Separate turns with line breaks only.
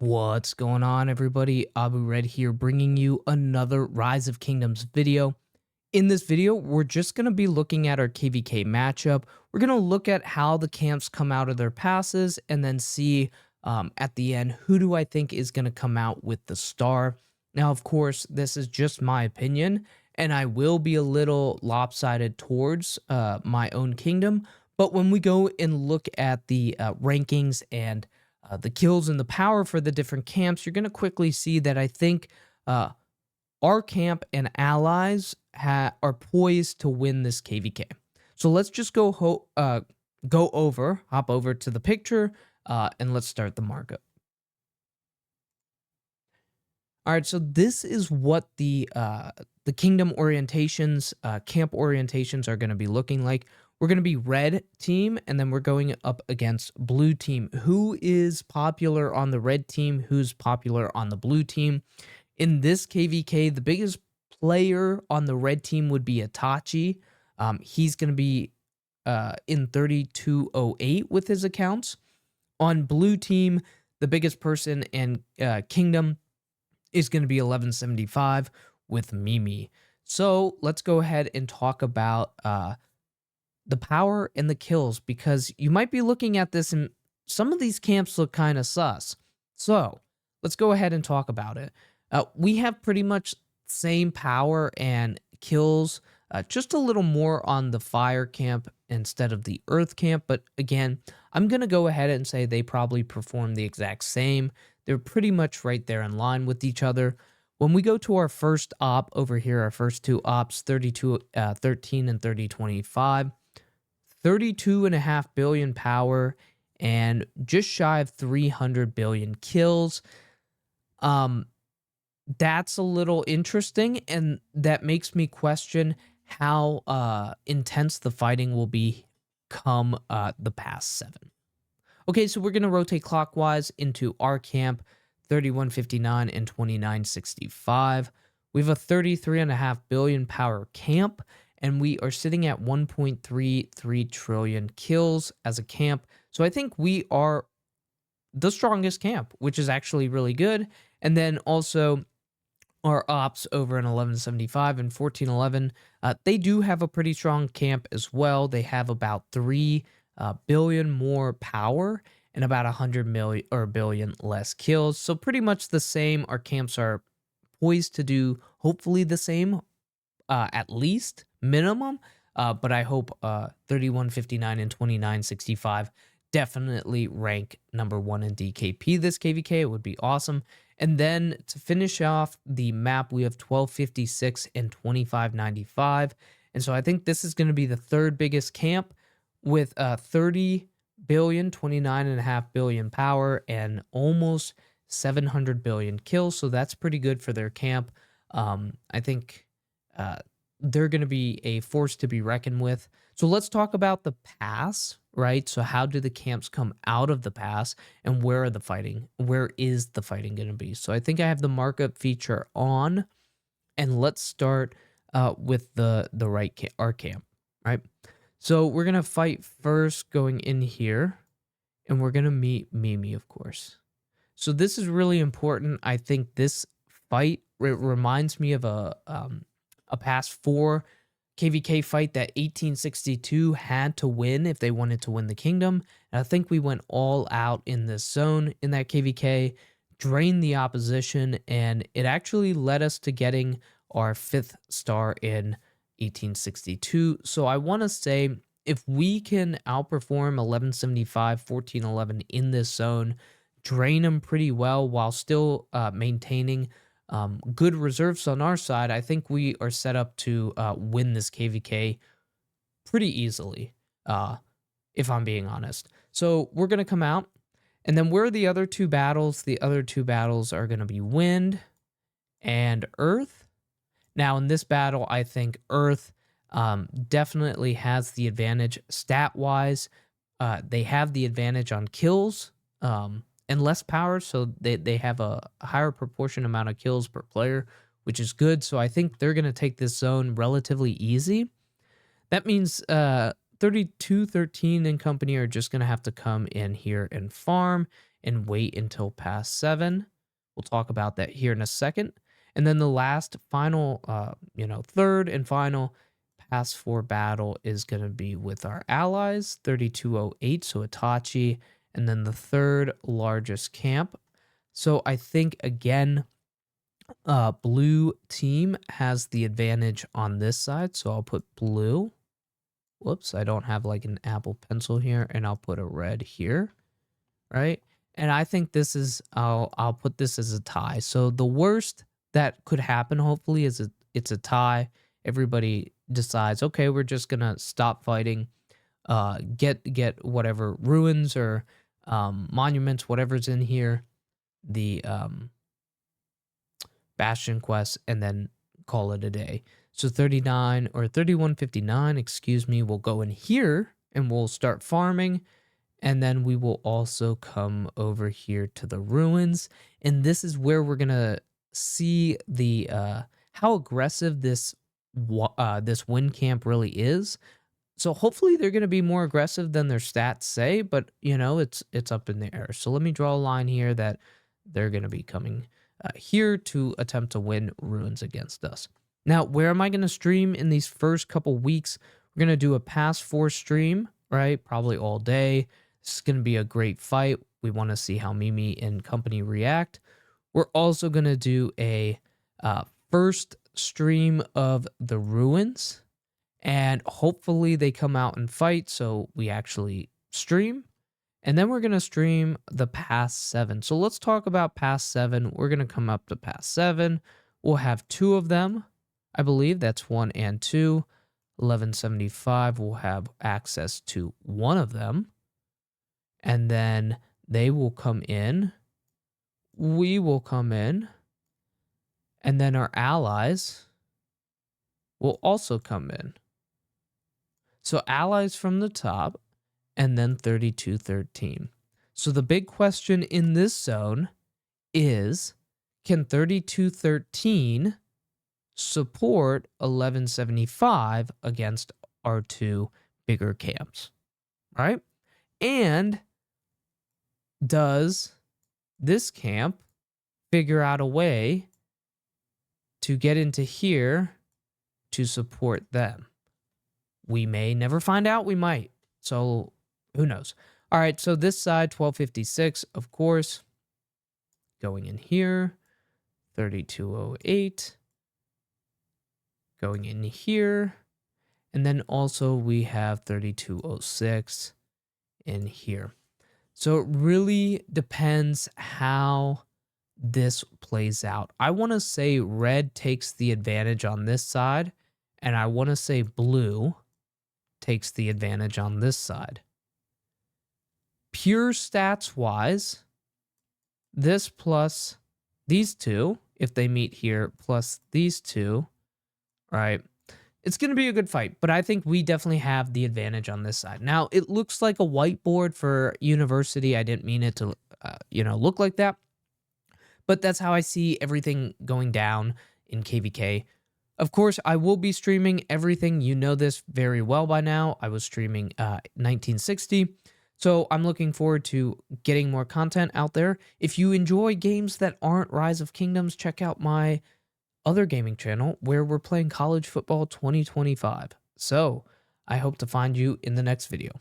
What's going on, everybody? Abu Red here, bringing you another Rise of Kingdoms video. In this video, we're just going to be looking at our KVK matchup. We're going to look at how the camps come out of their passes and then see at the end who do I think is going to come out with the star. Now, of course, this is just my opinion, and I will be a little lopsided towards my own kingdom. But when we go and look at the rankings and the kills and the power for the different camps, you're going to quickly see that I think our camp and allies are poised to win this KVK. So let's just hop over to the picture, and let's start the markup. All right, so this is what the kingdom orientations, camp orientations are going to be looking like. We're going to be red team, and then we're going up against blue team. Who is popular on the red team? Who's popular on the blue team? In this KVK, the biggest player on the red team would be Itachi. He's going to be in 3208 with his accounts. On blue team, the biggest person in kingdom is going to be 1175 with Mimi. So let's go ahead and talk about the power and the kills, because you might be looking at this and some of these camps look kind of sus. So let's go ahead and talk about it. We have pretty much same power and kills, just a little more on the fire camp instead of the earth camp. But again, I'm going to go ahead and say they probably perform the exact same. They're pretty much right there in line with each other. When we go to our first op over here, our first two ops, 3213 and 3025, 32.5 billion power and just shy of 300 billion kills. That's a little interesting, and that makes me question how intense the fighting will be come the past 7. Okay, so we're going to rotate clockwise into our camp, 3159 and 2965. We have a 33.5 billion power camp, and we are sitting at 1.33 trillion kills as a camp. So I think we are the strongest camp, which is actually really good. And then also our ops over in 1175 and 1411, they do have a pretty strong camp as well. They have about 3 billion more power and about 100 million or billion less kills. So pretty much the same. Our camps are poised to do hopefully the same, at least minimum. But I hope 3159 and 2965 definitely rank #1 in DKP this KVK. It would be awesome. And then to finish off the map, we have 1256 and 2595. And so I think this is going to be the third biggest camp with 30 billion, 29.5 billion power, and almost 700 billion kills. So that's pretty good for their camp. I think they're going to be a force to be reckoned with. So let's talk about the pass, right? So how do the camps come out of the pass, and where is the fighting going to be? So I think I have the markup feature on, and let's start with our camp, right? So we're going to fight first going in here, and we're going to meet Mimi, of course. So this is really important. I think this fight reminds me of a past 4 KVK fight that 1862 had to win if they wanted to win the kingdom. And I think we went all out in this zone in that KVK, drained the opposition, and it actually led us to getting our 5th star in 1862. So I want to say if we can outperform 1175, 1411 in this zone, drain them pretty well while still maintaining good reserves on our side, I think we are set up to win this KVK pretty easily, if I'm being honest. So we're going to come out, and then where are the other 2 battles? The other 2 battles are going to be wind and earth. Now in this battle, I think earth definitely has the advantage stat-wise. They have the advantage on kills, and less power, so they have a higher proportion amount of kills per player, which is good. So I think they're going to take this zone relatively easy. That means 3213 and company are just going to have to come in here and farm, and wait until pass 7. We'll talk about that here in a second. And then the last final, third and final pass 4 battle is going to be with our allies, 3208, so Itachi, and then the third largest camp. So I think, again, blue team has the advantage on this side, so I'll put blue. Whoops, I don't have like an Apple Pencil here, and I'll put a red here, right? And I think this is, I'll put this as a tie. So the worst that could happen, hopefully, is it's a tie. Everybody decides, okay, we're just gonna stop fighting, get whatever ruins or monuments, whatever's in here, the Bastion quest, and then call it a day. So 39 or 3159, excuse me, will go in here and we'll start farming. And then we will also come over here to the ruins. And this is where we're going to see the how aggressive this win camp really is. So hopefully they're going to be more aggressive than their stats say, but it's up in the air. So let me draw a line here that they're going to be coming here to attempt to win ruins against us. Now, where am I going to stream in these first couple weeks? We're going to do a pass 4 stream, right? Probably all day. This is going to be a great fight. We want to see how Mimi and company react. We're also going to do a first stream of the ruins, and hopefully they come out and fight, so we actually stream. And then we're going to stream the pass 7. So let's talk about pass 7. We're going to come up to pass 7. We'll have 2 of them. I believe that's 1 and 2. 1175 will have access to 1 of them. And then they will come in. We will come in. And then our allies will also come in. So allies from the top. And then 3213. So the big question in this zone is, can 3213 support 1175 against our 2 bigger camps, right? And does this camp figure out a way to get into here to support them? We may never find out. We might. So who knows? All right, so this side, 1256, of course, going in here, 3208, going in here, and then also we have 3206 in here. So it really depends how this plays out. I want to say red takes the advantage on this side, and I want to say blue takes the advantage on this side. Pure stats wise, this plus these 2, if they meet here, plus these 2, right? It's going to be a good fight, but I think we definitely have the advantage on this side. Now, it looks like a whiteboard for university. I didn't mean it to, look like that, but that's how I see everything going down in KVK. Of course, I will be streaming everything. You know this very well by now. I was streaming 1960. So I'm looking forward to getting more content out there. If you enjoy games that aren't Rise of Kingdoms, check out my other gaming channel where we're playing College Football 2025. So I hope to find you in the next video.